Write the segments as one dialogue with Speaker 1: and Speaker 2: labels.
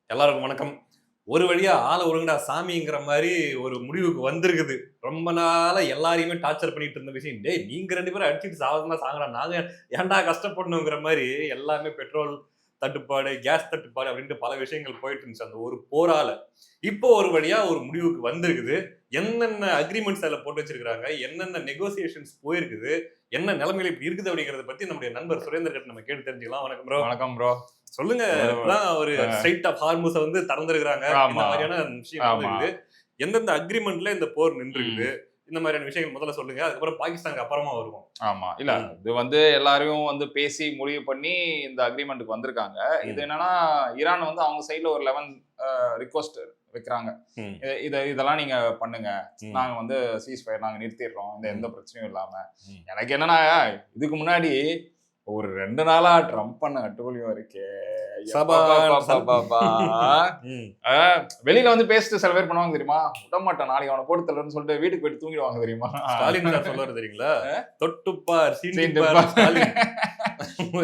Speaker 1: எல்லாருக்கும் வணக்கம். ஒரு வழியா ஆள ஒழுங்குடா சாமிங்கிற மாரி ஒரு முடிவுக்கு வந்திருக்குது. ரொம்ப நாளா எல்லாரையுமே டார்ச்சர் பண்ணிட்டு இருந்த விஷயம். டேய் நீங்க 2 பேரும் அடிச்சுட்டு சாவறதுனா சாங்கடா. நாங்க ஏன்டா கஷ்டப்படணுங்கிற மாரி எல்லாமே பெட்ரோல் தட்டுப்பாடு, கேஸ் தட்டுப்பாடு அப்படின்ட்டு பல விஷயங்கள் போயிட்டு இருந்துச்சு. அந்த ஒரு போரால. இப்போ ஒரு வழியா ஒரு முடிவுக்கு வந்திருக்குது. என்னென்ன அக்ரீமெண்ட்ஸ் அதுல போட்டு வச்சிருக்காங்க, என்னென்ன நெகோசியேஷன்ஸ் போயிருக்குது, என்ன நிலைமையில இப்படி இருக்குது அப்படிங்கிறத பத்தி நம்முடைய நண்பர் சுரேந்தர் கிட்ட நம்ம கேட்டு தெரிஞ்சுக்கலாம். வணக்கம் ப்ரோ.
Speaker 2: வணக்கம் ப்ரோ.
Speaker 1: சொல்லுங்க.
Speaker 2: ஒரு
Speaker 1: இப்பதான் ஒரு
Speaker 2: அ
Speaker 1: ஸ்ட்ரெய்ட் ஆஃப் ஹார்முஸ வந்து திறந்திருக்காங்க. இந்த
Speaker 2: ஆமா,
Speaker 1: மாதிரியான விஷயம்
Speaker 2: ஆமா.
Speaker 1: நடந்திருக்குது. எந்தெந்த அக்ரீமெண்ட்ல இந்த போர் நின்றுக்குது?
Speaker 2: ம்.
Speaker 1: இந்த மாதிரியான விஷயங்கள் முதல்ல சொல்லுங்க. அதுக்கப்புறம் பாகிஸ்தானுக்கு அப்புறமா வருவோம்.
Speaker 2: ஆமா. இல்ல
Speaker 1: ம்.
Speaker 2: இது வந்து எல்லாரையும் வந்து பேசி முடிவு பண்ணி இந்த அக்ரீமென்ட்க்கு வந்திருக்காங்க. இது
Speaker 1: ம்.
Speaker 2: என்னன்னா, ஈரான் வந்து அவங்க சைடுல ஒரு 11 ரிக்வெஸ்ட் வைக்கிறாங்க.
Speaker 1: ம்.
Speaker 2: இதெல்லாம் நீங்க பண்ணுங்க.
Speaker 1: ம்.
Speaker 2: நாங்க வந்து சீஸ் ஃபயர் நாங்க நிறுத்திடுறோம். எந்த
Speaker 1: ம்.
Speaker 2: பிரச்சனையும் இல்லாம.
Speaker 1: ம்.
Speaker 2: எனக்கு என்னன்னா, இதுக்கு முன்னாடி ஒரு 2 நாளா ட்ரம்ப் பண்ண அட்டூழியம் இருக்கே.
Speaker 1: சபான் சல்
Speaker 2: எப்பப்பப்பப்பப்பா!
Speaker 1: ம்.
Speaker 2: ஆ வெளியில வந்து பேசிட்டு சில பேர் பண்ணுவாங்க தெரியுமா? விடமாட்டேன் நாளைக்கு அவன போட்டு தள்ளுறேன்னு சொல்லிட்டு வீட்டுக்கு போயிட்டு தூங்கிடுவாங்க தெரியுமா?
Speaker 1: ஸ்டாலின் சார் சொல்லுவாரு தெரியுங்களா? தொட்டுப்பார்,
Speaker 2: சீண்டிப்பா.
Speaker 1: சீண்டிப்பார் ஸ்டாலின்.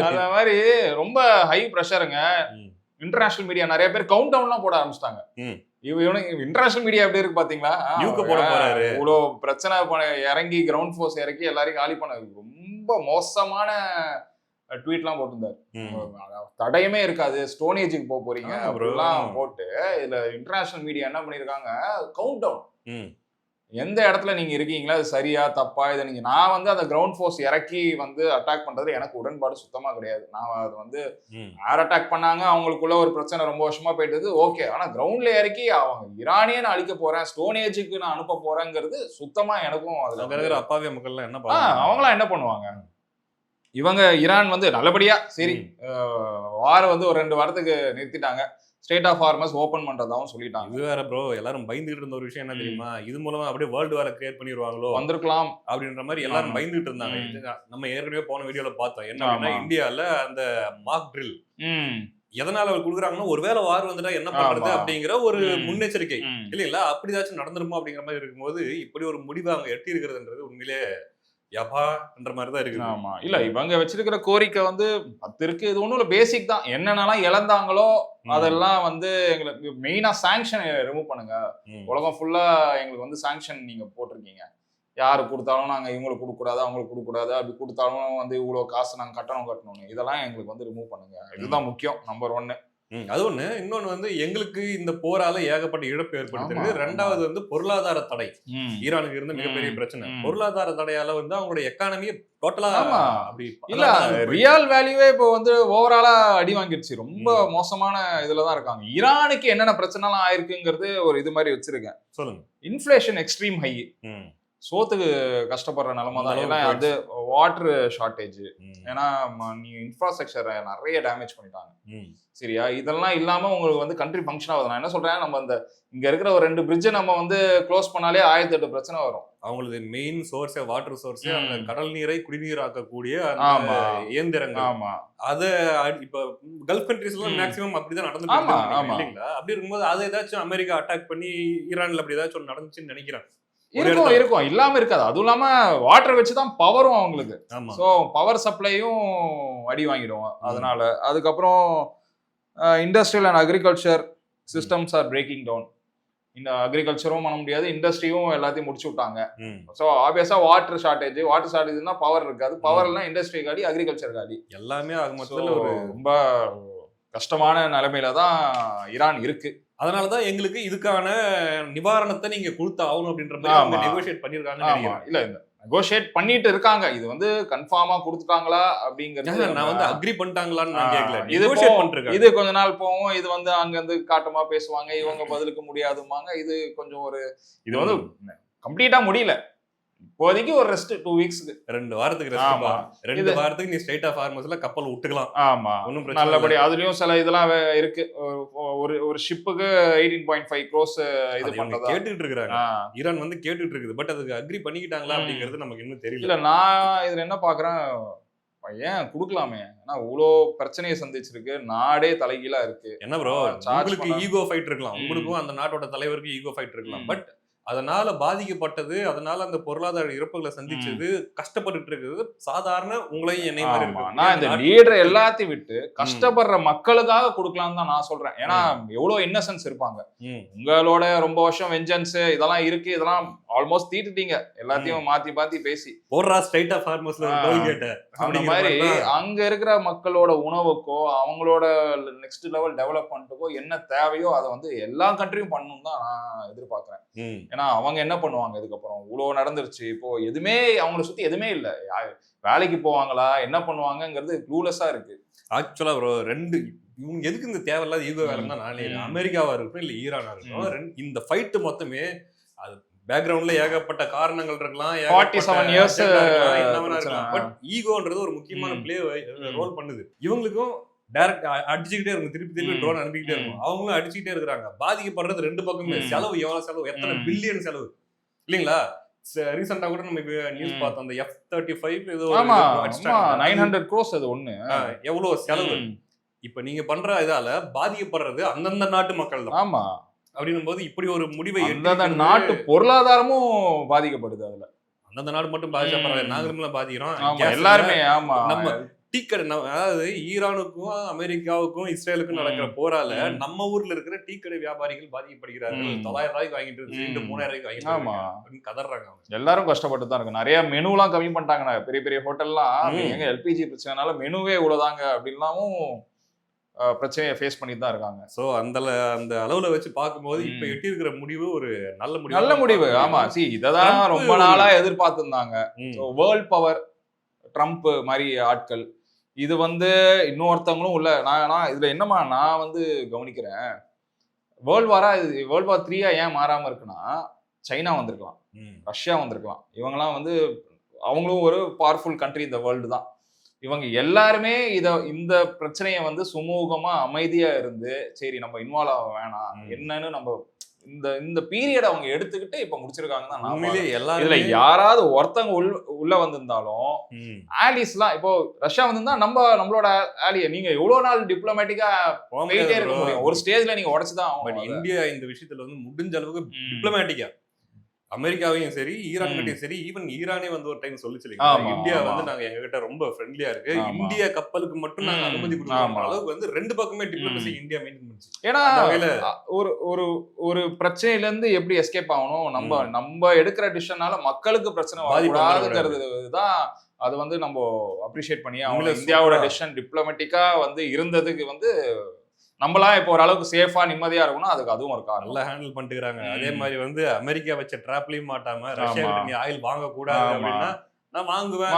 Speaker 2: அந்த மாரி ரொம்ப ஹை பிரஷருங்க.
Speaker 1: ம்.
Speaker 2: இன்டர்நேஷனல் மீடியா நெறைய பேர் கவுண்ட் டவுன்லாம் போட ஆரம்பிச்சுட்டாங்க.
Speaker 1: ம்.
Speaker 2: இவனுங்க இன்டர்நேஷனல் மீடியா எப்படி இருக்கு பாத்தீங்களா?
Speaker 1: நியூக்க போட போறாரு.
Speaker 2: இவ்ளோ பிரச்சனை இறங்கி கிரவுண்ட் ஃபோர்ஸ் இறக்கி எல்லாரையும் காலி பண்ண ரொம்ப மோசமான ட்வீட்லாம் போட்டிருந்தாரு.
Speaker 1: ம்.
Speaker 2: தடயமே இருக்காது. ஸ்டோன் ஏஜ்க்கு போறீங்க
Speaker 1: ஆமா ப்ரோ.
Speaker 2: அப்படிலாம் போட்டு, இதுல இன்டர்நேஷனல் மீடியா என்ன பண்ணியிருக்காங்க, கவுண்ட் டவுன்.
Speaker 1: ம்.
Speaker 2: எந்த இடத்துல நீங்க இருக்கீங்களா? அது சரியா? தப்பா? இத நான் வந்து அந்த கிரவுண்ட் ஃபோர்ஸ் இறக்கி வந்து அட்டாக் பண்றதுல எனக்கு உடன்பாடு சுத்தமா கிடையாது. நான் அது வந்து
Speaker 1: ம்.
Speaker 2: ஏர் அட்டாக் பண்ணாங்க. அவங்களுக்குள்ள ஒரு பிரச்சனை ரொம்ப வருஷமா போயிட்டது. ஓகே. ஆனா கிரவுண்ட்ல இறக்கி அவங்க ஈரானிய நான் அழிக்க போறேன். ஸ்டோன் ஏஜ்க்கு நான் அனுப்ப போறேங்கிறது சுத்தமா எனக்கும் அதுல
Speaker 1: அங்க
Speaker 2: வந்து
Speaker 1: இருக்கிற அப்பாவி மக்கள்லாம் என்ன பண்ணுவாங்க?
Speaker 2: அவங்கலாம் என்ன பண்ணுவாங்க? இவங்க ஈரான் வந்து நல்லபடியா சரி வார வந்து ஒரு 2 வாரத்துக்கு நிறுத்திட்டாங்க. ஸ்டேட் ஆஃப் ஹார்மஸ் ஓபன் பண்றதாவும் சொல்லிட்டாங்க.
Speaker 1: இது வேற ப்ரோ. எல்லாரும் பயந்துகிட்டு இருந்த ஒரு விஷயம் என்ன தெரியுமா? இது மூலமா அப்படியே வேர்ல்ட் வார கிரியேட் பண்ணிருவாங்களோ?
Speaker 2: வந்திருக்கலாம்.
Speaker 1: அப்படின்ற மாரி எல்லாரும்
Speaker 2: ஆமா.
Speaker 1: பயந்துட்டு இருந்தாங்க.
Speaker 2: ம்.
Speaker 1: இது நம்ம ஏற்கனவே போன வீடியோல பார்த்தோம். என்ன அப்படின்னா,
Speaker 2: ஆமா.
Speaker 1: இந்தியால அந்த மாக் ட்ரில்
Speaker 2: ம்.
Speaker 1: எதனால அவர் குடுக்குறாங்கன்னா, ஒருவேள வார் வந்துட்டா என்ன பண்றது?
Speaker 2: ஆமா.
Speaker 1: அப்படிங்கிற ஒரு
Speaker 2: ம்.
Speaker 1: முன்னெச்சரிக்கை.
Speaker 2: ம்.
Speaker 1: இல்லைங்களா? அப்படி ஏதாச்சும் நடந்துருமோ அப்படிங்கிற மாரி இருக்கும்போது, இப்படி ஒரு முடிவ அவங்க எட்டி இருக்கிறதுன்றது உண்மையிலேயே யப்பான்ற மாரி தான் இருக்குது.
Speaker 2: ஆமா. இல்ல இவங்க வச்சிருக்கிற கோரிக்கை வந்து 10 இருக்கு. இது ஒண்ணும் இல்ல பேசிக் தான். என்னென்னலாம் இழந்தாங்களோ,
Speaker 1: ம்.
Speaker 2: அதெல்லாம் வந்து எங்களுக்கு மெயினா சாங்ஷன் ரிமூவ் பண்ணுங்க.
Speaker 1: ம்.
Speaker 2: உலகம் ஃபுல்லா எங்களுக்கு வந்து சாங்ஷன் நீங்க போட்டிருக்கீங்க. யாரு குடுத்தாலும் நாங்க இவங்களுக்கு குடுக்கக்கூடாது, அவங்களுக்கு குடுக்கக்கூடாது. அப்படி குடுத்தாலும் வந்து இவ்ளோ காசு நாங்க கட்டணம் கட்டணும்னு. இதெல்லாம் எங்களுக்கு வந்து ரிமூவ் பண்ணுங்க.
Speaker 1: ம்.
Speaker 2: இதுதான் முக்கியம். நம்பர் 1.
Speaker 1: ம். அது ஒண்ணு. இன்னொன்னு வந்து எங்களுக்கு இந்த போரால ஏகப்பட்ட இழப்பு
Speaker 2: ஆமா,
Speaker 1: ஏற்படுத்திருக்கு.
Speaker 2: ஆமா.
Speaker 1: 2வது வந்து பொருளாதார தடை.
Speaker 2: ம்.
Speaker 1: ஈரானுக்கு இருந்த மிகப்பெரிய
Speaker 2: ம்.
Speaker 1: பிரச்சனை.
Speaker 2: ம்.
Speaker 1: பொருளாதார தடையால வந்து அவங்களுடைய எக்கானமியே டோட்டலா
Speaker 2: ஆமா.
Speaker 1: அப்படி
Speaker 2: இல்ல
Speaker 1: அதால போயிடுச்சு.
Speaker 2: ரியல் வேல்யூவே இப்போ வந்து ஓவராலா அடி வாங்கிடுச்சு. ரொம்ப
Speaker 1: ம்.
Speaker 2: மோசமான இதுல தான் இருக்காங்க. ஈரானுக்கு என்னென்ன பிரச்சனைலாம் ஆயிருக்குங்கிறது ஒரு இது மாரி வச்சிருக்கேன்.
Speaker 1: சொல்லுங்க.
Speaker 2: Inflation extreme high.
Speaker 1: ம்.
Speaker 2: சோத்துக்கு கஷ்டப்படுற நிலைமை
Speaker 1: அந்த
Speaker 2: தான்.
Speaker 1: அளவுக்கு
Speaker 2: ஏன்னா அது
Speaker 1: போயிடுச்சு.
Speaker 2: Water shortage.
Speaker 1: ம்.
Speaker 2: ஏன்னா நீ இன்ஃப்ராஸ்ட்ரக்சரை நெறைய டேமேஜ் பண்ணிட்டாங்க.
Speaker 1: ம்.
Speaker 2: சரியா? இதெல்லாம் இல்லாம உங்களுக்கு வந்து கண்ட்ரி ஃபங்ஷன் ஆகுது. நான் என்ன சொல்றேன், நம்ம அந்த இங்க இருக்கிற ஒரு 2 பிரிட்ஜ நம்ம வந்து குளோஸ் பண்ணாலே 1008 பிரச்சனை வரும்.
Speaker 1: அவங்களது மெயின் சோர்ஸே வாட்டர் சோர்ஸே அந்த
Speaker 2: ம்.
Speaker 1: கடல் நீரை குடிநீராக்கக்கூடிய அந்த
Speaker 2: ஆமா,
Speaker 1: இயந்திரங்கள்.
Speaker 2: ஆமா,
Speaker 1: அத இப்ப கல்ஃப் கண்ட்ரீஸ்லாம்
Speaker 2: ம்.
Speaker 1: மேக்ஸிமம் அப்படிதான் நடந்துட்டு
Speaker 2: ஆமா,
Speaker 1: இருக்குன்னு நினைக்கிறேன்.
Speaker 2: ஆமா.
Speaker 1: இல்லைங்களா? அப்படி இருக்கும்போது அத ஏதாச்சும் அமெரிக்கா அட்டாக் பண்ணி ஈரான்ல அப்படி ஏதாச்சும் ஒண்ணு நடந்துச்சுன்னு நினைக்கிறேன். ஒரு
Speaker 2: இருக்கும்,
Speaker 1: இடத்துல.
Speaker 2: இருக்கும். இல்லாம இருக்காது. அதுவும் இல்லாம வாட்டர் வச்சு தான் பவரும் அவங்களுக்கு.
Speaker 1: ஆமா.
Speaker 2: சோ பவர் சப்ளையும் அடி வாங்கிடும்.
Speaker 1: ம்.
Speaker 2: அதனால. அதுக்கப்புறம் இண்டஸ்ட்ரியல் அண்ட் அக்ரிகல்ச்சர்
Speaker 1: ம்.
Speaker 2: Systems are breaking down. இந்த அக்ரிகல்ச்சரும் பண்ண முடியாது. இண்டஸ்ட்ரியும் எல்லாத்தையும் முடிச்சு விட்டாங்க.
Speaker 1: ம்.
Speaker 2: சோ ஆப்வியஸா வாட்டர் ஷார்ட்டேஜ்னா பவர் இருக்காது. பவர் இல்லனா இண்டஸ்ட்ரி காலி, அக்ரிகல்ச்சர் காலி.
Speaker 1: எல்லாமே ஆக
Speaker 2: சோ
Speaker 1: மொத்தத்துல ஒரு
Speaker 2: ரொம்ப கஷ்டமான நிலைமையில தான் ஈரான் இருக்கு.
Speaker 1: அதனால தான் எங்களுக்கு இதுக்கான நிவாரணத்த நீங்க குடுத்தாகணும் அப்படின்ற மாரி அவங்க
Speaker 2: ஆமா.
Speaker 1: நெகோஷியேட் பண்ணிருக்காங்கன்னு
Speaker 2: ஆமா.
Speaker 1: நினைக்கிறேன்.
Speaker 2: இல்ல இந்த நெகோஷியேட் பண்ணிட்டு இருக்காங்க. இது வந்து கன்ஃபார்மா குடுத்துட்டாங்களா அப்படிங்கிறது
Speaker 1: நான் வந்து அக்ரி பண்ணிட்டாங்களான்னு நான் கேட்கல.
Speaker 2: இது
Speaker 1: நெகோஷியேட் பண்ணிருக்காங்க.
Speaker 2: இது கொஞ்ச நாள் போகும். இது வந்து அங்க இருந்து காட்டமா பேசுவாங்க. இவங்க பதிலுக்கு முடியாதும்பாங்க. இது கொஞ்சம் இது வந்து கம்ப்ளீட்டா முடியல. இப்போதைக்கு ஒரு ரெஸ்ட் 2 வீக்ஸ்க்கு.
Speaker 1: 2 வாரத்துக்கு ரெஸ்ட்
Speaker 2: ஆமா.
Speaker 1: பா. 2
Speaker 2: இது
Speaker 1: வாரத்துக்கு நீ ஸ்ட்ரெய்ட் ஆஃப் ஹார்மஸ்ல கப்பல் விட்டுக்கலாம்.
Speaker 2: ஆமா.
Speaker 1: ஒண்ணும் பிரச்சனை இல்ல.
Speaker 2: நல்லபடியா அதுலயும் சில இதெல்லாம் இருக்கு. ஒரு ஒரு ஷிப்புக்கு 18.5 crores இது
Speaker 1: அது இவங்க
Speaker 2: பண்றதா.
Speaker 1: கேட்டுட்டு இருக்காங்க.
Speaker 2: ஆ.
Speaker 1: ஈரான் வந்து கேட்டுட்டு இருக்குது. பட் அதுக்கு அக்ரி பண்ணிக்கிட்டாங்களா
Speaker 2: ம்.
Speaker 1: அப்படிங்கிறது நமக்கு இன்னும் தெரியல.
Speaker 2: இல்ல நான் இதுல என்ன பாக்குறேன், ஏன் குடுக்கலாமே. ஏன்னா இவ்ளோ பிரச்சனைய சந்திச்சிருக்கு. நாடே தலைகீழா இருக்கு.
Speaker 1: என்ன ப்ரோ,
Speaker 2: சார்ஜ்
Speaker 1: உங்களுக்கு
Speaker 2: பண்ண
Speaker 1: ஈகோ ஃபைட் இருக்கலாம்.
Speaker 2: ம்.
Speaker 1: உங்களுக்கும் அந்த நாட்டோட தலைவருக்கு ஈகோ ஃபைட் இருக்கலாம்.
Speaker 2: ம்.
Speaker 1: பட் அதனால பாதிக்கப்பட்டது, அதனால அந்த பொருளாதார இறப்புகளை சந்திச்சது, கஷ்டப்பட்டுட்டு இருக்கிறது சாதாரண உங்களையும் என்னையும் மாதிரி
Speaker 2: ஆமா.
Speaker 1: இருக்கக்கூடிய
Speaker 2: நான்
Speaker 1: அந்த
Speaker 2: இந்த
Speaker 1: நாட்டு
Speaker 2: லீடர்
Speaker 1: மக்கள்.
Speaker 2: எல்லாத்தையும் விட்டு கஷ்டப்படுற மக்களுக்காக கொடுக்கலாம்னு தான் நான் சொல்றேன். ஏன்னா எவ்வளவு இன்னசென்ஸ் இருப்பாங்க.
Speaker 1: ம்.
Speaker 2: உங்களோட ரொம்ப வருஷம் வெஞ்சன்ஸ் இதெல்லாம் இருக்கு, இதெல்லாம் ஆல்மோஸ்ட் தீட்டுட்டீங்க எல்லாத்தையும் மாத்தி மாத்தி பேசி.
Speaker 1: போடுறா ஸ்ட்ரைட் ஆஃப் ஃபார்மர்ஸ்ல ஒரு டோல்கேட்
Speaker 2: அந்த
Speaker 1: அப்படிங்கிற
Speaker 2: மாதிரி
Speaker 1: மாதிரி தான்.
Speaker 2: அங்க இருக்கிற மக்களோட உணவுக்கோ அவங்களோட நெக்ஸ்ட் லெவல் டெவலப்மெண்ட்டுக்கோ என்ன தேவையோ அதை வந்து எல்லா கண்ட்ரியும் பண்ணணும் தான் நான் எதிர்பார்க்கிறேன்.
Speaker 1: ம்.
Speaker 2: ஏன்னா அவங்க என்ன பண்ணுவாங்க இதுக்கப்புறம்? இவ்வளவு நடந்துருச்சு, இப்போ எதுவுமே அவங்கள சுத்தி எதுவுமே இல்ல. வேலைக்கு போவாங்களா, என்ன பண்ணுவாங்கங்கிறது க்ளூலெஸ்ஸா இருக்கு.
Speaker 1: ஆக்சுவலா ஒரு ரெண்டு இவங்க எதுக்கு இந்த தேவையில்லாத ஈகோ வேலைன்னு தான் நானே அமெரிக்காவா இருக்கட்டும் இல்ல ஈரானா இருக்கட்டும், இந்த ஃபைட் மொத்தமே அது பேக்ரவுண்ட்ல ஏகப்பட்ட காரணங்கள் இருக்கலாம்,
Speaker 2: 47 years
Speaker 1: பட் ஈகோன்றது ஒரு முக்கியமான பிளே ரோல் பண்ணுது. இவங்களுக்கும் டைரக்ட் அடிச்சுக்கிட்டே இருக்கும், திருப்பி திருப்பி ட்ரோன் அனுப்பிக்கிட்டே இருக்கும், அவங்களும் அடிச்சுக்கிட்டே இருக்கிறாங்க. பாதிக்கப்படுறது ரெண்டு பக்கமே. செலவு எவ்வளவு செலவு, எத்தனை பில்லியன் செலவு இல்லீங்களா? ரீசெண்டா கூட நம்ம நியூஸ் பார்த்தோம், அந்த F-35 ஏதோ
Speaker 2: ஆமா
Speaker 1: அடிச்சிட்டாங்க.
Speaker 2: 900 crores அது ஒண்ணு.
Speaker 1: எவ்வளவு செலவு. இப்ப நீங்க பண்ற இதால பாதிக்கப்படுறது அந்தந்த நாட்டு மக்கள் தான்.
Speaker 2: ஆமா.
Speaker 1: அப்படின்னும் போது இப்படி ஒரு முடிவை
Speaker 2: அந்தந்த நாட்டு பொருளாதாரமும் பாதிக்கப்படுது அதுல.
Speaker 1: அந்தந்த நாடு மட்டும் பாதிக்கப்படுறது, நாங்களும் பாதிக்கிறோம்.
Speaker 2: எல்லாருமே. ஆமா.
Speaker 1: நம்ம டீ கடை, அதாவது ஈரானுக்கும் அமெரிக்காவுக்கும் இஸ்ரேலுக்கும் நடக்கிற போரால நம்ம ஊர்ல இருக்கிற டீ கடை வியாபாரிகள் பாதிக்கப்படுகிறார்கள். 900 ரூபாய்க்கு வாங்கிட்டு 3000 ரூபாய்க்கு வாங்கிட்டு கதறாங்க.
Speaker 2: எல்லாரும் கஷ்டப்பட்டு தான் இருக்கு. நிறைய மெனு எல்லாம் கம்மி பண்ணிட்டாங்க. பெரிய பெரிய ஹோட்டல்லாம் எங்க எல்பிஜி பிரச்சனைனால மெனுவே இவ்வளவுதாங்க அப்படின்லாமும் பிரச்சனையை ஃபேஸ் பண்ணிட்டு தான் இருக்காங்க.
Speaker 1: சோ அந்த அளவுல வச்சு பார்க்கும்போது இப்ப எட்டி இருக்கிற முடிவு ஒரு நல்ல முடிவு.
Speaker 2: நல்ல முடிவு. ஆமா. இததான் ரொம்ப நாளா எதிர்பார்த்திருந்தாங்க. வேர்ல்ட் பவர் ட்ரம்ப் மாதிரி ஆட்கள். இது வந்து இன்னொருத்தவங்களும் உள்ள. நான் இதுல என்னமா நான் வந்து கவனிக்கிறேன், வேர்ல்ட் வார் 3 ஏன் மாறாம இருக்குன்னா, சைனா வந்திருக்கலாம், ரஷ்யா வந்திருக்கலாம். இவங்கெல்லாம் வந்து அவங்களும் ஒரு பவர்ஃபுல் கண்ட்ரி இந்த வேர்ல்டு தான். இவங்க எல்லாருமே இந்த பிரச்சனையை வந்து சுமூகமா அமைதியா இருந்து, சரி நம்ம இன்வால்வ் ஆக வேணாம், என்னன்னு நம்ம இந்த பீரியட் அவங்க எடுத்துக்கிட்டு இப்ப முடிச்சிருக்காங்க தான். இதுல யாராவது ஒருத்தவங்க உள்ள வந்திருந்தாலும் ஆலிஸ்லாம், இப்போ ரஷ்யா வந்திருந்தா நம்மளோட ஆலிய நீங்க எவ்வளவு நாள் டிப்ளமேட்டிக்கா போயிட்டே இருக்க முடியும்? ஒரு ஸ்டேஜ்ல நீங்க உடைச்சுதான்.
Speaker 1: பட் இந்தியா இந்த விஷயத்துல வந்து முடிஞ்ச அளவுக்கு டிப்ளமேட்டிக்கா அமெரிக்காவையும் சரி, ஈரான் கிட்டையும் சரி, ஈவன் ஈரானே வந்து ஒரு டைம் சொல்லிச்சு, இந்தியா வந்து நாங்க எங்க கிட்ட ரொம்ப ஃப்ரெண்ட்லியா இருக்கு, இந்திய கப்பலுக்கு மட்டும் நாங்க அனுமதி கொடுக்குற அளவுக்கு வந்து ரெண்டு பக்கமே டிப்ளமசி இந்தியா மெயின்டைன் பண்ணுச்சு.
Speaker 2: ஏன்னா ஒரு பிரச்சனையில இருந்து எப்படி எஸ்கேப் ஆகணும், நம்ம எடுக்கிற டிசிஷனால மக்களுக்கு பிரச்சனை வரக்கூடாதுங்கிறது தான். அது வந்து நம்ம அப்ரிஷியேட் பண்ணி அவங்க இந்தியாவோட டிசிஷன் டிப்ளமேட்டிக்கா வந்து இருந்ததுக்கு வந்து நம்மளா இப்போ ஓரளவுக்கு சேஃபா நிம்மதியா இருக்கணும். அதுக்கு அதுவும் ஒரு காரணம்.
Speaker 1: நல்லா ஹேண்டில் பண்ணிட்டுறாங்க. அதே மாதிரி வந்து அமெரிக்கா வச்ச ட்ராப்லயும் மாட்டாம, ரஷ்யா கிட்ட நீ ஆயில் வாங்க கூடாது அப்படின்னா நான் வாங்குவேன்.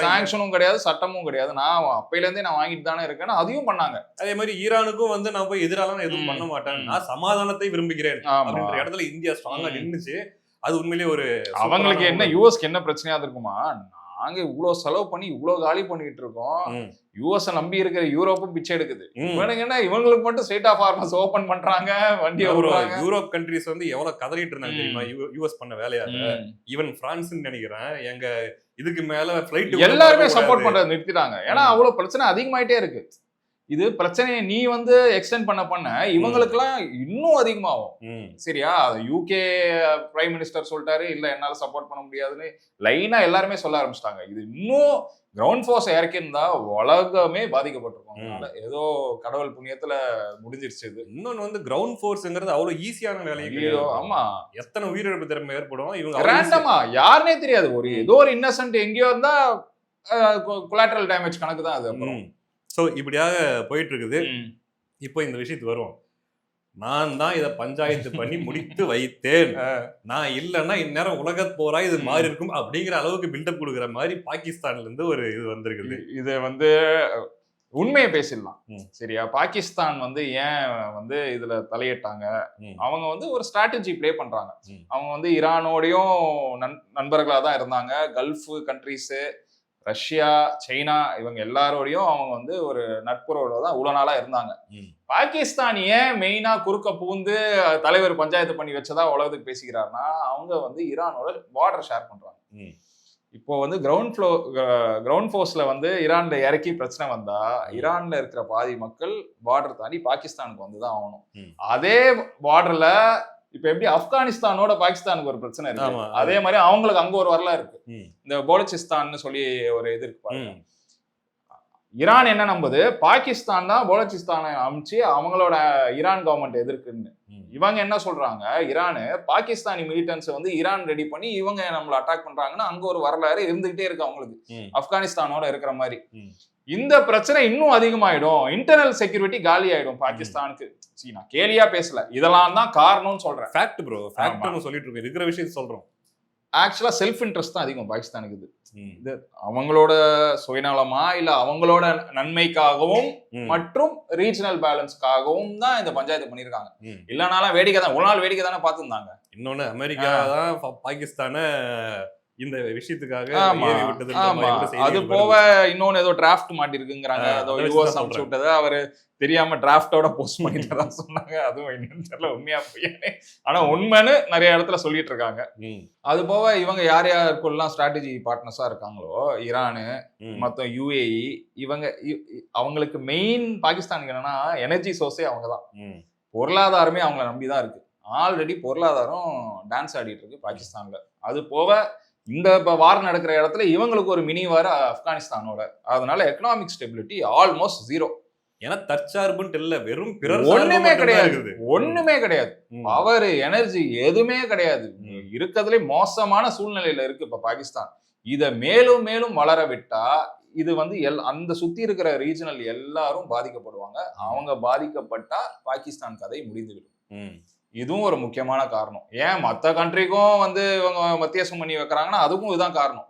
Speaker 2: சாங்ஷனும் கிடையாது, சட்டமும் கிடையாது. நான் அப்பையில இருந்தே நான் வாங்கிட்டு தானே இருக்கேன். அதையும் பண்ணாங்க.
Speaker 1: அதே மாதிரி ஈரானுக்கும் வந்து நான் போய் எதிராலாம் எதுவும் பண்ண மாட்டேன், நான் சமாதானத்தை விரும்புகிறேன் அப்படின்ற இடத்துல இந்தியா ஸ்ட்ராங்கா நின்னுச்சு. அது உண்மையிலேயே ஒரு
Speaker 2: அவங்களுக்கு என்ன யூஎஸ்க்கு என்ன பிரச்சனையா இருக்குமா, நாங்க இவ்வளவு செலவு பண்ணி இவ்வளவு காலி பண்ணிட்டு இருக்கோம், யூஎஸ் நம்பி இருக்கிற யூரோப்பும் பிச்சை எடுக்குது. இவங்களுக்கு மட்டும் ஸ்ட்ரெயிட் ஆஃப் ஃபார்மர்ஸ் ஓபன் பண்றாங்க, வண்டி ஓடுறாங்க.
Speaker 1: யூரோப் கண்ட்ரிஸ் வந்து எவ்வளவு கதறிட்டு இருந்தாங்க தெரியுமா யூஎஸ் பண்ண வேலையால. ஈவன் பிரான்ஸ் நினைக்கிறேன், எங்க இதுக்கு மேல ஃளைட்
Speaker 2: எல்லாருமே சப்போர்ட் பண்றதை நிறுத்திட்டாங்க. ஏன்னா அவ்வளவு பிரச்சனை அதிகமாயிட்டே இருக்கு. இது பிரச்சனையை நீ வந்து எக்ஸ்டெண்ட் பண்ண இவங்களுக்கு எல்லாம் இன்னும் அதிகமாகும். சரியா? யூகே பிரைம் மினிஸ்டர் சொல்லிட்டாரு, இல்ல என்னால சப்போர்ட் பண்ண முடியாதுன்னு லைனா எல்லாருமே சொல்ல ஆரம்பிச்சிட்டாங்க. இது இன்னும் கிரவுண்ட் ஃபோர்ஸ் இறக்கியிருந்தா உலகமே பாதிக்கப்பட்டிருக்கும். ஏதோ கடவுள் புண்ணியத்துல முடிஞ்சிருச்சு. இது இன்னொன்னு
Speaker 1: வந்து கிரவுண்ட் ஃபோர்ஸ்ங்கிறது அவ்வளவு ஈஸியான வேலையோ.
Speaker 2: ஆமா,
Speaker 1: எத்தனை உயிரிழப்பு திறமை ஏற்படும். இவங்க
Speaker 2: ரேண்டமா யாருன்னே தெரியாது. ஏதோ ஒரு இன்னசென்ட் எங்கேயோ இருந்தா கொலாட்ரல் டேமேஜ் கணக்கு தான் அது. அப்புறம்
Speaker 1: ஸோ இப்படியாக போயிட்டு இருக்குது. இப்போ இந்த விஷயத்துக்கு வருவோம். நான் தான் இதை பஞ்சாயத்து பண்ணி முடித்து வைத்தேன், நான் இல்லைன்னா இந்நேரம் உலக போரா இது மாறி இருக்கும் அப்படிங்கிற அளவுக்கு பில்டப் கொடுக்குற மாதிரி பாகிஸ்தான்ல இருந்து ஒரு இது வந்திருக்குது.
Speaker 2: இது வந்து உண்மையை பேசிடலாம். சரியா? பாகிஸ்தான் வந்து ஏன் வந்து இதுல தலையிட்டாங்க, அவங்க வந்து ஒரு ஸ்ட்ராட்டஜி பிளே பண்றாங்க. அவங்க வந்து ஈரானோடையும் நண்பர்களா தான் இருந்தாங்க. கல்ஃப் கண்ட்ரிஸ், ரஷ்யா, சைனா இவங்க எல்லாரோடையும் அவங்க வந்து ஒரு நட்புறவுல தான் இவ்வளவு நாளா இருந்தாங்க. பாகிஸ்தான் ஏன் மெயினா குறுக்க பூந்து தலைவர் பஞ்சாயத்து பண்ணி வச்சதா உலகத்துக்கு பேசிக்கிறாருன்னா, அவங்க வந்து ஈரானோட பார்டர் ஷேர் பண்றாங்க. இப்போ வந்து கிரவுண்ட் ஃபோர்ஸ்ல வந்து ஈரான்ல இறக்கி பிரச்சனை வந்தா, ஈரான்ல இருக்கிற பாதி மக்கள் பார்டர் தாண்டி பாகிஸ்தானுக்கு வந்துதான் ஆகணும். அதே பார்டர்ல இப்ப எப்படி ஆப்கானிஸ்தானோட பாகிஸ்தானுக்கு ஒரு பிரச்சனை இருக்கு,
Speaker 1: ஆமா.
Speaker 2: அதே மாதிரி அவங்களுக்கு அங்க ஒரு வரலாறு இருக்கு.
Speaker 1: ம்.
Speaker 2: இந்த போலச்சிஸ்தான் சொல்லி ஒரு இது இருக்கு பாருங்க.
Speaker 1: ம்.
Speaker 2: ஈரான் என்ன நம்புது, பாகிஸ்தான் தான் போலச்சிஸ்தானை அமைச்சு அவங்களோட ஈரான் கவர்மெண்ட் எதிர்க்குன்னு.
Speaker 1: ம்.
Speaker 2: இவங்க என்ன சொல்றாங்க, ஈரானு பாகிஸ்தானி மிலிட்டன்ஸ் வந்து ஈரான் ரெடி பண்ணி இவங்க நம்மள அட்டாக் பண்றாங்கன்னா அங்க ஒரு வரலாறு இருந்துகிட்டே இருக்கு அவங்களுக்கு,
Speaker 1: ம்.
Speaker 2: ஆப்கானிஸ்தானோட இருக்கிற மாதிரி.
Speaker 1: ம்.
Speaker 2: இந்த பிரச்சனை இன்னும் அதிகமாயிடும், இன்டர்னல் செக்யூரிட்டி காலி ஆயிடும் பாகிஸ்தானுக்கு. நான் கேலியா பேசல, இதெல்லாம் தான் காரணம்னு சொல்றேன்.
Speaker 1: ஃபேக்ட் ப்ரோ, ஃபேக்ட்னு சொல்லிட்டு இருக்கோம், இருக்கிற விஷயத்தை சொல்றோம்.
Speaker 2: ஆக்சுவலா செல்ஃப் இன்ட்ரெஸ்ட் தான் அதிகம் பாகிஸ்தானுக்கு.
Speaker 1: ம்.
Speaker 2: இது அவங்களோட சுயநலமா இல்ல அவங்களோட நன்மைக்காகவும்
Speaker 1: ம்.
Speaker 2: மற்றும் ரீஜனல் பேலன்ஸ்க்காகவும் தான் இந்த பஞ்சாயத்து பண்ணிருக்காங்க.
Speaker 1: ம்.
Speaker 2: இல்லனால வேடிக்கை தான், ஒரு நாள் வேடிக்கை தானே பார்த்துருந்தாங்க.
Speaker 1: இன்னொன்னு அமெரிக்கா தான் பாகிஸ்தானை இந்த விஷயத்துக்காக
Speaker 2: ஆமா,
Speaker 1: ஏவி விட்டதுன்ற
Speaker 2: ஆமா.
Speaker 1: மாதிரி கூட செய்தி
Speaker 2: அது
Speaker 1: வருது.
Speaker 2: போக இன்னொன்னு ஏதோ டிராஃப்ட் மாட்டிருக்குங்கிறாங்க. அதோ
Speaker 1: அதை வச்சு
Speaker 2: யுஎஸ்
Speaker 1: தான்
Speaker 2: அனுப்பிச்சு
Speaker 1: சொல்றேன்.
Speaker 2: விட்டதை அவரு தெரியாம டிராஃப்டோட போஸ்ட் பண்ணிட்டதா சொன்னாங்க. அதுவும் என்னன்னு தெரியல உண்மையா பொய்யானே. ஆனா உண்மைன்னு நிறைய இடத்துல சொல்லிட்டு இருக்காங்க.
Speaker 1: ம்.
Speaker 2: அது போக இவங்க யார் யாருக்குள்ளலாம் ஸ்ட்ராட்டஜி பார்ட்னர்ஸா இருக்காங்களோ, ஈரானு,
Speaker 1: ம்.
Speaker 2: மொத்தம் யுஏஇ, இவங்க அவங்களுக்கு மெயின் பாகிஸ்தானுக்கு என்னன்னா எனர்ஜி சோர்ஸே அவங்க தான்.
Speaker 1: ம்.
Speaker 2: பொருளாதாரமே அவங்கள நம்பி தான் இருக்கு. ஆல்ரெடி பொருளாதாரம் டான்ஸ் ஆடிட்டு இருக்கு பாகிஸ்தான்ல. அது போக இந்த வார் நடக்கிற இடத்துல இவங்களுக்கு ஒரு மினி வார் ஆப்கானிஸ்தானோட. அதனால எக்கனாமிக் ஸ்டெபிலிட்டி ஆல்மோஸ்ட் ஜீரோ.
Speaker 1: ஏன்னா தற்சார்புன்ட்டு இல்ல, வெறும் பிறர்
Speaker 2: ஒண்ணுமே கிடையாது,
Speaker 1: இருக்குது.
Speaker 2: ஒண்ணுமே கிடையாது.
Speaker 1: ம்.
Speaker 2: பவர் எனர்ஜி எதுவுமே கிடையாது.
Speaker 1: ம்.
Speaker 2: இருக்கிறதுலே மோசமான சூழ்நிலையில இருக்கு இப்ப பாகிஸ்தான். இத மேலும் மேலும் வளர விட்டா இது வந்து அந்த சுத்தி இருக்கிற ரீஜனல் எல்லாரும் பாதிக்கப்படுவாங்க. அவங்க பாதிக்கப்பட்டா பாகிஸ்தான் கதை முடிந்துவிடும்.
Speaker 1: ம்.
Speaker 2: இதுவும் ஒரு முக்கியமான காரணம். ஏன் மற்ற கண்ட்ரிக்கும் வந்து இவங்க மத்தியஸ்தம் பண்ணி வைக்கிறாங்கன்னா அதுக்கும் இதுதான் காரணம்.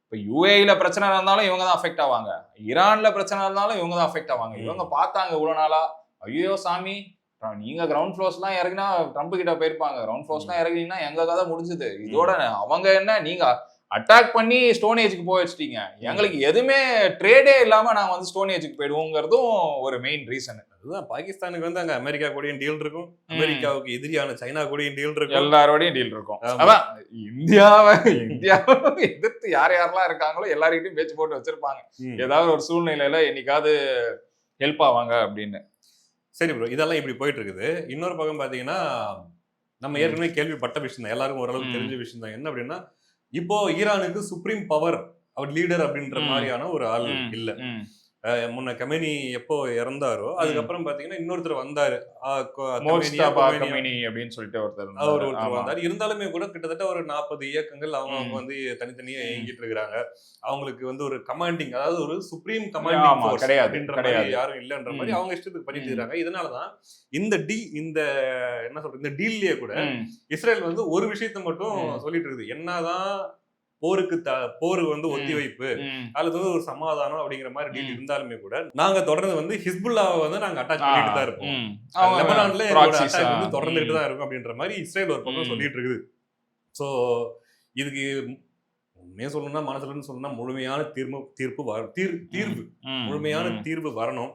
Speaker 2: இப்ப யுஏஇல பிரச்சனை இருந்தாலும் இவங்க தான் அஃபெக்ட் ஆவாங்க, ஈரான்ல பிரச்சனை இருந்தாலும் இவங்க தான் அஃபெக்ட் ஆவாங்க. இவங்க பார்த்தாங்க இவ்வளவு நாளா, ஐயோ சாமி நீங்க கிரவுண்ட் ஃப்ளோர்ஸ்லாம் இறங்கினா ட்ரம்ப் கிட்ட போயிருப்பாங்க, கிரவுண்ட் ஃப்ளோர்ஸ்லாம் இறங்கினீங்கன்னா எங்க கதை முடிஞ்சது. இதோட அவங்க என்ன, நீங்க அட்டாக் பண்ணி ஸ்டோன் ஏஜுக்கு போய் வச்சிட்டீங்க, எங்களுக்கு எதுவுமே ட்ரேடே இல்லாம நாங்க வந்து ஸ்டோன் ஏஜுக்கு போயிடுவோங்கிறதும் ஒரு மெயின் ரீசன்.
Speaker 1: அதுதான் பாகிஸ்தானுக்கு வந்து அங்க அமெரிக்கா கூடயும் டீல் இருக்கும், அமெரிக்காவுக்கு எதிரியான சைனா கூடயும் டீல் இருக்கும்,
Speaker 2: எல்லாரோடையும் டீல் இருக்கும்.
Speaker 1: ஆமா.
Speaker 2: அதான் இந்தியாவை எதிர்த்து யார் யாரெல்லாம் இருக்காங்களோ எல்லார்கிட்டையும் பேச்சு போட்டு வச்சிருப்பாங்க.
Speaker 1: ம்.
Speaker 2: ஏதாவது ஒரு சூழ்நிலையில என்னைக்காவது ஹெல்ப் ஆவாங்க அப்படின்னு.
Speaker 1: சரி ப்ரோ, இதெல்லாம் இப்படி போயிட்டு இருக்குது. இன்னொரு பக்கம் பாத்தீங்கன்னா நம்ம ஏற்கனவே கேள்விப்பட்ட விஷயம் தான், எல்லாருக்கும் ஓரளவுக்கு தெரிஞ்ச விஷயம் தான். என்ன அப்படின்னா, இப்போ ஈரானுக்கு சுப்ரீம் பவர் அவர் லீடர் அப்படின்ற மாதிரியான ஒரு ஆள் இல்ல. முன்ன கமேனி எப்போ இறந்தாரோ அதுக்கப்புறம் பாத்தீங்கன்னா இன்னொருத்தர் வந்தாரு,
Speaker 2: அப்படின்னு சொல்லிட்டு
Speaker 1: ஒருத்தர் வந்தாரு. இருந்தாலுமே கூட கிட்டத்தட்ட ஒரு 40 இயக்கங்கள் அவங்க வந்து தனித்தனியா இயங்கிட்டு இருக்கிறாங்க. அவங்களுக்கு வந்து ஒரு கமாண்டிங், அதாவது ஒரு சுப்ரீம் கமாண்டிங் ஃபோர்ஸ் அப்படின்ற மாதிரி யாரும் இல்லன்ற மாதிரி அவங்க இஷ்டத்துக்கு பண்ணிட்டு இருக்காங்க. இதனாலதான் இந்த என்ன சொல்றது, இந்த டீல்லயே கூட இஸ்ரேல் வந்து ஒரு விஷயத்த மட்டும் சொல்லிட்டு இருக்குது, என்னதான் போர் வந்து ஒத்திவைப்பு அல்லது வந்து ஒரு சமாதானம் அப்படிங்கிற மாதிரி டீல் இருந்தாலுமே கூட நாங்க தொடர்ந்து வந்து ஹிஸ்புல்லாவை வந்து நாங்க அட்டாக் பண்ணிட்டு தான் இருப்போம், லெபனான்ல எங்களோட அட்டாக் வந்து தொடர்ந்துட்டு தான் இருக்கும் அப்படின்ற மாதிரி இஸ்ரேல் ஒரு பக்கம் சொல்லிட்டு இருக்குது. சோ இதுக்கு உண்மையா சொல்லணும்னா, மனசுல சொல்லணும்னா முழுமையான தீர்வு முழுமையான தீர்வு வரணும்.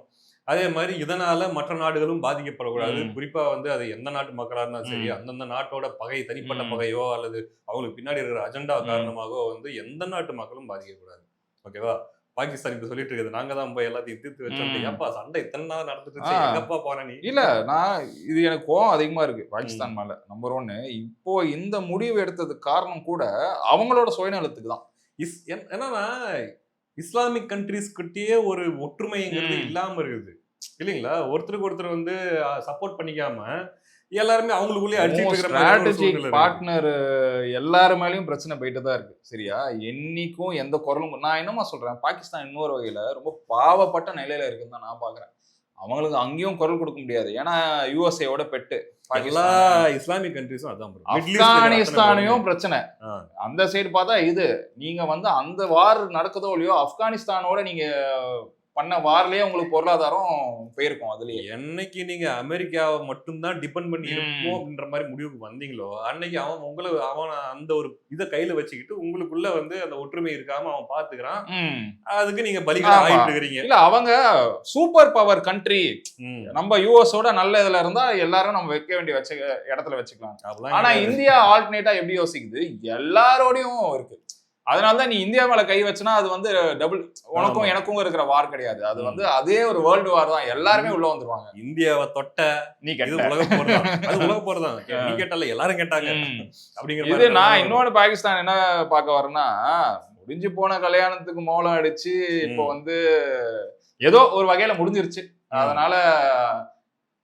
Speaker 1: அதே மாதிரி இதனால மற்ற நாடுகளும் பாதிக்கப்படக்கூடாது. குறிப்பா வந்து அது எந்த நாட்டு மக்களா இருந்தாலும் சரி, அந்தந்த நாட்டோட பகை, தனிப்பட்ட பகையோ அல்லது அவங்களுக்கு பின்னாடி இருக்கிற அஜெண்டா காரணமாகவோ வந்து எந்த நாட்டு மக்களும் பாதிக்கக்கூடாது. ஓகேவா? பாகிஸ்தான் இப்ப சொல்லிட்டு இருக்குது, நாங்க தான் போய் எல்லாத்தையும் தீர்த்து வச்சோம். ஏப்பா சண்டை இத்தனை நாள் நடந்துட்டு எங்கப்பா போன நீ?
Speaker 2: இல்ல, நான் இது எனக்கு கோவம் அதிகமா இருக்கு பாகிஸ்தான் மேல. நம்பர் 1, இப்போ இந்த முடிவு எடுத்ததுக்கு காரணம் கூட அவங்களோட சுயநலத்துக்கு தான்.
Speaker 1: என்னன்னா இஸ்லாமிக் கண்ட்ரிஸ் கிட்டயே ஒரு ஒற்றுமைங்கிறது இல்லாம இருக்குது இல்லைங்களா? ஒருத்தருக்கு ஒருத்தர் வந்து சப்போர்ட் பண்ணிக்காம எல்லாருமே அவங்களுக்குள்ளே
Speaker 2: ஸ்ட்ராட்டஜிக் பார்ட்னர் எல்லாரு மேலயும் பிரச்சனை போயிட்டு தான் இருக்கு. சரியா? என்னைக்கும் எந்த குரலும், நான் என்னமா சொல்றேன், பாகிஸ்தான் இன்னொரு வகையில ரொம்ப பாவப்பட்ட நிலையில இருக்குன்னு தான் நான் பாக்குறேன். அவங்களுக்கு அங்கேயும் குரல் கொடுக்க முடியாது, ஏன்னா யுஎஸ்ஏவோட பெட்டு
Speaker 1: எல்லா இஸ்லாமிக் கண்ட்ரிஸும் அதான்.
Speaker 2: ஆப்கானிஸ்தானையும் பிரச்சனை அந்த சைடு பார்த்தா. இது நீங்க வந்து அந்த வார் நடக்குதோ இல்லையோ, ஆப்கானிஸ்தானோட நீங்க பண்ண வார்லயே உங்களுக்கு பொருளாதாரம் போயிருக்கும். அதுலயே
Speaker 1: என்னைக்கு நீங்க அமெரிக்காவை மட்டும்தான் டிபெண்ட் பண்ணி இருப்போம் அப்படின்ற மாதிரி முடிவுக்கு வந்தீங்களோ, அன்னைக்கு அவன் அந்த ஒரு இதை கையில வச்சுக்கிட்டு உங்களுக்குள்ள வந்து அந்த ஒற்றுமை இருக்காம அவன் பாத்துக்கிறான். அதுக்கு நீங்க பலிகடா ஆயிட்டு இருக்கிறீங்க.
Speaker 2: இல்ல, அவங்க சூப்பர் பவர் கண்ட்ரி, நம்ம யூஎஸோட நல்ல இதுல இருந்தா எல்லாரும் நம்ம வைக்க வேண்டிய இடத்துல வச்சுக்கலாம். ஆனா இந்தியா ஆல்டர்னேட்டா எப்படி யோசிக்குது, எல்லாரோடையும் இருக்கு. அதனாலதான் நீ இந்தியா மேல கை வச்சனா அது வந்து டபுள் உனக்கும் எனக்கும் இருக்கிற வார் கிடையாது. அது வந்து அதே ஒரு வேர்ல்டு வார் தான். எல்லாருமே உள்ள வந்துருவாங்க.
Speaker 1: இந்தியாவை தொட்ட
Speaker 2: நீ
Speaker 1: இது
Speaker 2: கெட்ட.
Speaker 1: உலக போர் தான். அது உலக போர் தான். நீ கேட்டால எல்லாரும் கேட்டாங்க அப்படிங்கிற
Speaker 2: இது
Speaker 1: மாதிரி
Speaker 2: நான் இன்னொன்னு பாகிஸ்தான் என்ன பார்க்க வரேன்னா, முடிஞ்சு போன கல்யாணத்துக்கு மோளம் அடிச்சு இப்போ வந்து ஏதோ ஒரு வகையில முடிஞ்சிருச்சு. அதனால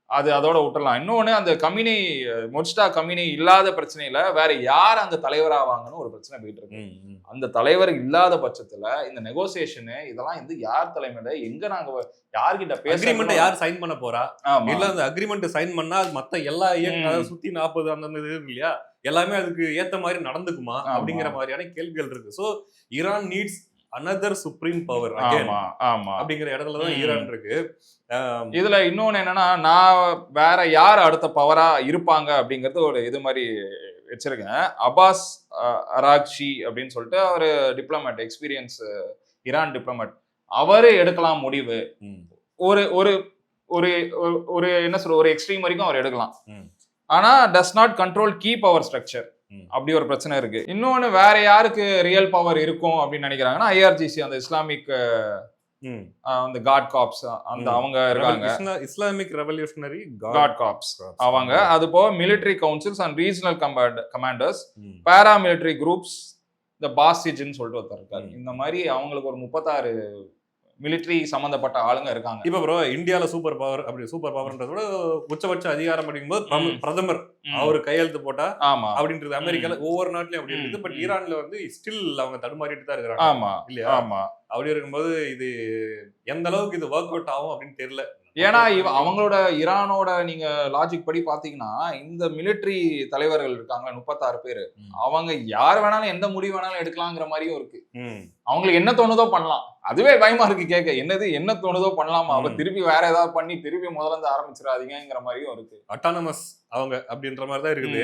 Speaker 2: அது அதோட விட்டுறலாம். இன்னொன்னு அந்த கம்யூனி மொஜ்டா கம்யூனி இல்லாத பிரச்சனையில வேற யார் அங்க தலைவராவாங்கன்னு ஒரு பிரச்சனை போயிட்டு இருக்கு. அந்த தலைவர் இல்லாத பட்சத்துல இந்த நெகோசியேஷன் இதெல்லாம் வந்து யார் தலைமையில எங்க நாங்க யார்கிட்ட
Speaker 1: அக்ரிமெண்ட் யார் சைன் பண்ண போறா? இல்ல அந்த அக்ரிமெண்ட் சைன் பண்ணா மத்த எல்லா இயக்கம் சுத்தி 40 அந்த இது இருக்கு இல்லையா, எல்லாமே அதுக்கு ஏத்த மாதிரி நடந்துக்குமா அப்படிங்கிற மாதிரியான கேள்விகள் இருக்கு. So Iran needs another supreme power again அப்படிங்கிற இடத்துலதான் ஈரான் இருக்கு.
Speaker 2: இதுல இன்னொன்னு என்னன்னா, நான் வேற யார் அடுத்த பவரா இருப்பாங்க அப்படிங்கறது ஒரு இது மாதிரி வச்சிருக்கேன். அப்பாஸ் அராக்ஷி அப்படின்னு சொல்லிட்டு அவரு டிப்ளமேட், எக்ஸ்பீரியன்ஸ் ஈரான் டிப்ளமேட். அவரு எடுக்கலாம் முடிவு. ஒரு ஒரு ஒரு ஒரு என்ன சொல்ற ஒரு எக்ஸ்ட்ரீம் வரைக்கும் அவர் எடுக்கலாம். ஆனா does not control key power structure. அப்படி ஒரு பிரச்சனை இருக்கு. இன்னொன்னு வேற யாருக்கு ரியல் பவர் இருக்கும் அப்படின்னு நினைக்கிறாங்கன்னா, ஐஆர்ஜிசி அந்த இஸ்லாமிக் அந்த காட் காப்ஸ் அந்த அவங்க இருக்காங்க.
Speaker 1: இஸ்லாமிக் ரெவல்யூஷனரி
Speaker 2: காட் காப்ஸ் அவங்க. அது போக military councils and regional commanders, para military groups, இந்த பாசிஜ்னு சொல்லிட்டு ஒருத்தர் இருக்காரு. இந்த மாதிரி அவங்களுக்கு ஒரு 36 மிலிட்டரி சம்பந்தப்பட்ட ஆளுங்க இருக்காங்க.
Speaker 1: இப்ப ப்ரோ இந்தியால சூப்பர் பவர் அப்படி சூப்பர் பவர்ன்றத விட உச்சபட்ச அதிகாரம் அப்படிங்கும்போது பிரதமர் அவரு கையெழுத்து போட்டா அப்படின்றது அமெரிக்கால ஒவ்வொரு நாட்டிலயும் அப்படி இருக்குது. பட் ஈரான்ல வந்து ஸ்டில் அவங்க தடுமாறிட்டு தான் இருக்கிறாங்க.
Speaker 2: ஆமா இல்லையா? ஆமா.
Speaker 1: அப்படி இருக்கும்போது இது எந்த அளவுக்கு இது ஒர்க் அவுட் ஆகும் அப்படின்னு தெரியல.
Speaker 2: ஏன்னா அவங்களோட ஈரானோட நீங்க லாஜிக் படி பாத்தீங்கன்னா, இந்த மிலிட்டரி தலைவர்கள் இருக்காங்க 36 பேரு, அவங்க யார் வேணாலும் எந்த முடிவு வேணாலும் எடுக்கலாங்கிற மாதிரியும் இருக்கு. அவங்களுக்கு என்ன தோணுதோ பண்ணலாம். அதுவே பயமா இருக்கு கேட்க. என்னது என்ன தோணுதோ பண்ணலாமா? அப்ப திருப்பி வேற ஏதாவது பண்ணி திருப்பி முதல்ல இருந்து ஆரம்பிச்சிடாதீங்கிற மாதிரியும் இருக்கு.
Speaker 1: அட்டானமஸ் அவங்க அப்படின்ற மாதிரி தான் இருக்குது.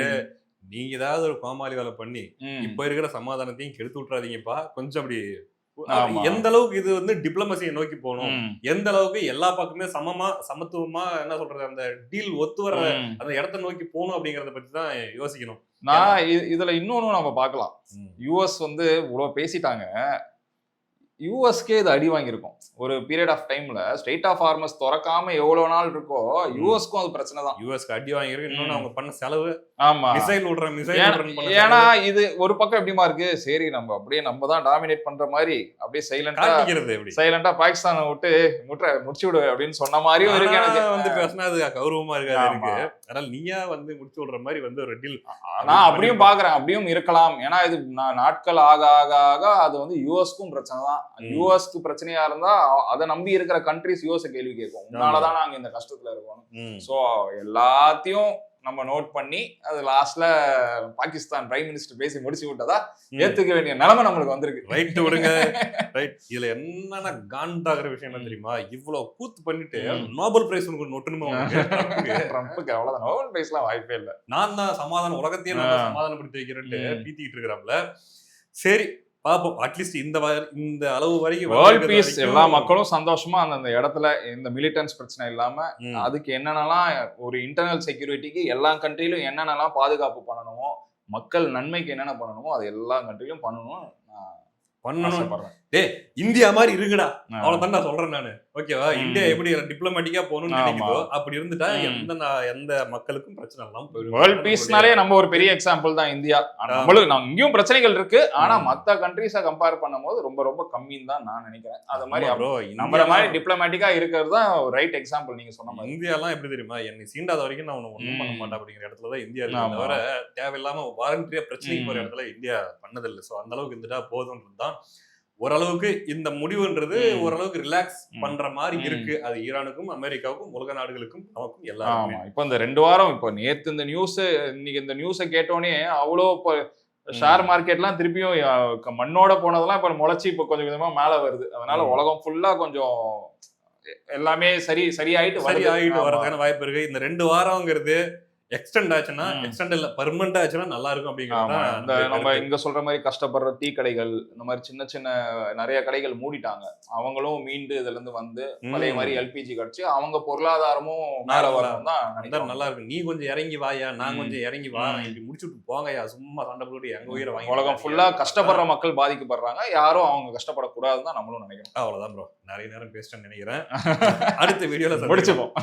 Speaker 1: நீங்க ஏதாவது ஒரு கோமாளி வேலை பண்ணி இப்ப இருக்கிற சமாதானத்தையும் கெடுத்து விட்டுறாதீங்கப்பா. கொஞ்சம் அப்படி எந்த அளவுக்கு இது வந்து டிப்ளமசியை நோக்கி போகணும், எந்த அளவுக்கு எல்லா பக்கமே சமத்துவமா என்ன சொல்றது அந்த டீல் ஒத்து வர அந்த இடத்தை நோக்கி போகணும் அப்படிங்கறத பத்தி தான் யோசிக்கணும்.
Speaker 2: நான் இதுல இன்னொன்னு நம்ம பார்க்கலாம். யூஎஸ் வந்து இவ்வளவு பேசிட்டாங்க. யூஎஸ்கே இது அடி வாங்கியிருக்கும் ஒரு பீரியட் ஆஃப் டைம்ல. ஸ்ட்ரெயிட் ஆஃப் ஹார்மஸ் திறக்காம எவ்வளவு நாள் இருக்கோ யூஎஸ்க்கும் அது பிரச்சனை தான்.
Speaker 1: யூஎஸ்க்கு அடி வாங்கியிருக்கு. இன்னொன்னு அவங்க பண்ண செலவு.
Speaker 2: ஆமா,
Speaker 1: மிசைல் விடுற
Speaker 2: ஏன்னா இது ஒரு பக்கம் எப்படிமா இருக்கு, சரி நம்ம அப்படியே நம்ம தான் டாமினேட் பண்ற மாதிரி அப்படியே சைலண்டா பாகிஸ்தானை விட்டு முடிச்சு விடு அப்படின்னு சொன்ன மாதிரியும் இருக்கு. எனக்கு
Speaker 1: வந்து பேசினா அது கௌரவமா இருக்காது இருக்கு. அதனால நீயா வந்து முடிச்சு விடுற மாதிரி வந்து ஒரு டீல்
Speaker 2: நான் அப்படியும் பாக்குறேன். அப்படியும் இருக்கலாம். ஏன்னா இது நாட்கள் ஆக ஆக ஆக அது வந்து யூஎஸ்க்கும் பிரச்சனை தான். யூஎஸ்க்கு பிரச்சனையா இருந்தா அதை நம்பி இருக்கிற கண்ட்ரிஸ் யூஎஸ் கேள்வி கேட்கும். உன்னாலதான் நாங்க இந்த கஷ்டத்துல இருக்கோம். சோ எல்லாத்தையும் நம்ம நோட் பண்ணி அது லாஸ்ட்ல பாகிஸ்தான் பிரைம் மினிஸ்டர் பேசி முடிச்சு விட்டதா ஏத்துக்க வேண்டிய நிலைமை நம்மளுக்கு வந்திருக்கு.
Speaker 1: ரைட் விடுங்க. ரைட். இதுல என்னன்னா காண்டாகிற விஷயம் என்ன தெரியுமா, இவ்வளவு கூத்து பண்ணிட்டு நோபல் பிரைஸ் நொட்டணுமா?
Speaker 2: ட்ரம்ப்புக்கு அவ்வளவுதான். நோபல் பிரைஸ் எல்லாம் வாய்ப்பே இல்லை.
Speaker 1: நான் தான் சமாதானம் உலகத்தையே நான் சமாதானப்படுத்தி வைக்கிறேன்ட்டு பீத்திட்டு இருக்கிறாப்ல. சரி பாப்போம். அட்லீஸ்ட் இந்த அளவு வரைக்கும்
Speaker 2: வேர்ல்ட் பீஸ் எல்லா மக்களும் சந்தோஷமா அந்த இடத்துல இந்த மிலிட்டன்ஸ் பிரச்சனை இல்லாம அதுக்கு என்னென்னலாம் ஒரு இன்டர்னல் செக்யூரிட்டிக்கு எல்லா கண்ட்ரிலும் என்னென்னலாம் பாதுகாப்பு பண்ணணுமோ, மக்கள் நன்மைக்கு என்னென்ன பண்ணணுமோ அது எல்லா கண்ட்ரிலும் பண்ணணும்.
Speaker 1: இந்தியா மாதிரி இருக்குடா, அவ்வளவுதான் நான் சொல்றேன் நானு. ஓகேவா? இந்தியா எப்படி டிப்ளமேட்டிக்கா போகணும்னு நினைக்குதோ அப்படி இருந்துட்டா எந்த மக்களுக்கும் பிரச்சனை எல்லாம் போயிடும்.
Speaker 2: வேர்ல்ட் பீஸ்னாலே நம்ம ஒரு பெரிய எக்ஸாம்பிள் தான் இந்தியா. நம்மளுக்கு இங்கேயும் பிரச்சனைகள் இருக்கு. ஆனா மத்த கண்ட்ரிஸை கம்பேர் பண்ணும்போது ரொம்ப ரொம்ப கம்மின்னு தான் நான் நினைக்கிறேன். அது மாதிரி நம்மள மாதிரி டிப்ளமேட்டிக்கா இருக்கிறது தான் ரைட் எக்ஸாம்பிள். நீங்க சொன்ன மாதிரி
Speaker 1: இந்தியா எல்லாம் எப்படி தெரியுமா, என்னை சீண்டாத வரைக்கும் நான் ஒண்ணும் பண்ண மாட்டேன் அப்படிங்கிற இடத்துலதான் இந்தியா இருக்கு. தவிர தேவையில்லாம வாலண்டரியா பிரச்சனைக்கு போற இடத்துல இந்தியா பண்ணதில்லை. சோ அந்த அளவுக்கு இருந்துட்டா போதும்ன்றதுதான். ஓரளவுக்கு இந்த முடிவுன்றது ஓரளவுக்கு ரிலாக்ஸ் பண்ற மாதிரி இருக்கு. அது ஈரானுக்கும் அமெரிக்காவுக்கும் உலக நாடுகளுக்கும் நமக்கும் எல்லாருக்கும்.
Speaker 2: இப்ப இந்த 2 வாரம் இப்ப நேத்து இந்த நியூஸ் இன்னைக்கு இந்த நியூஸை கேட்டோன்னே அவ்வளோ ஷேர் மார்க்கெட்லாம் திருப்பியும் மண்ணோட போனதெல்லாம் இப்ப முளைச்சி இப்ப கொஞ்சம் கொஞ்சமா மேல வருது. அதனால உலகம் ஃபுல்லா கொஞ்சம் எல்லாமே சரியாயிட்டு
Speaker 1: வரதுக்கான வாய்ப்பு இருக்கு. இந்த 2 வாரம்ங்கிறது எக்ஸ்டெண்ட் ஆச்சுன்னா எக்ஸ்டெண்ட் இல்ல பெர்மனன்ட் ஆச்சுன்னா நல்லா இருக்கும்
Speaker 2: ஆமா இந்த
Speaker 1: அப்படிங்கிறது
Speaker 2: நம்ம இங்க சொல்ற மாதிரி கஷ்டப்படுற டீ கடைகள் இந்த மாதிரி சின்ன சின்ன நிறைய கடைகள் மூடிட்டாங்க. அவங்களும் மீண்டு இதுல இருந்து வந்து பழைய மாதிரி எல்பிஜி கிடைச்சு அவங்க பொருளாதாரமும் மேல வரணும் தான் நினைக்கிறேன்.
Speaker 1: நல்லா இருக்கு. நீ கொஞ்சம் இறங்கி வாயா, நான் கொஞ்சம் இறங்கி வாரேன், இப்படி முடிச்சுட்டு போங்கயா, சும்மா சண்டை போட்டு எங்க உயிரை வாங்கி
Speaker 2: உலகம் ஃபுல்லா கஷ்டப்படுற மக்கள் பாதிக்கப்படுறாங்க. யாரும் அவங்க கஷ்டப்படக்கூடாதுன்னு தான் நம்மளும் நினைக்கிறோம்.
Speaker 1: அவ்வளவுதான் ப்ரோ. நிறைய நேரம் பேசிட்டேன்னு நினைக்கிறேன். அடுத்த வீடியோல
Speaker 2: முடிச்சுப்போம்.